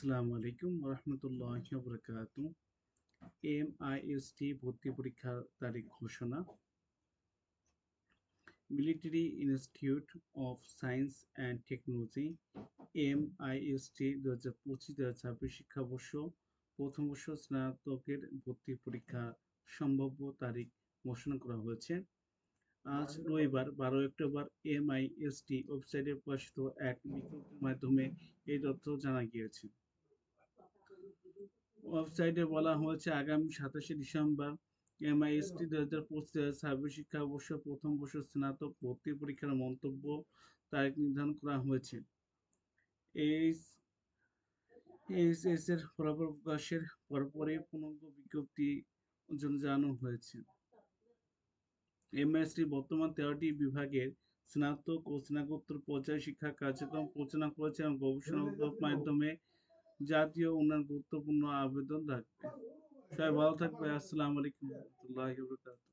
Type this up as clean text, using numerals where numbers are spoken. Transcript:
আসসালামু আলাইকুম রহমতুল্লাহি ওয়া বারাকাতুহু। এমআইএসটি ভর্তি পরীক্ষার তারিখ ঘোষণা। Military institute of science and technology MIST 2025-2026 শিক্ষাবর্ষ প্রথম বর্ষ স্নাতকের ভর্তি পরীক্ষা সম্ভাব্য তারিখ ঘোষণা করা হয়েছে। আজ রবিবার 12 অক্টোবর এমআইএসটি ওয়েবসাইটে প্রকাশিত এক বিজ্ঞপ্তির মাধ্যমে এই তথ্য জানা গিয়েছে। ওয়েবসাইটে বলা হয়েছে আগামী 27শে ডিসেম্বর এমআইএসটি 2025-2026 শিক্ষাবর্ষ প্রথম বর্ষ স্নাতক ভর্তি পরীক্ষার মন্তব্য তারিখ নির্ধারণ করা হয়েছে। এইচএস এর ফলাফল প্রকাশের পরপরই পূর্ণাঙ্গ বিজ্ঞপ্তি জানানো হয়েছে। এমআইএসটি বর্তমান 13টি বিভাগের স্নাতক ও স্নাতকোত্তর পর্যায়ে শিক্ষা কার্যক্রম পরিচালনা করেছে এবং গবেষণা উদ্যোগের মাধ্যমে জাতীয় উন্নয়ন গুরুত্বপূর্ণ আবেদন রাখবে। সবাই ভালো থাকবে। আসসালামু আলাইকুম ওয়া রাহমাতুল্লাহি ওয়া বারাকাতুহু।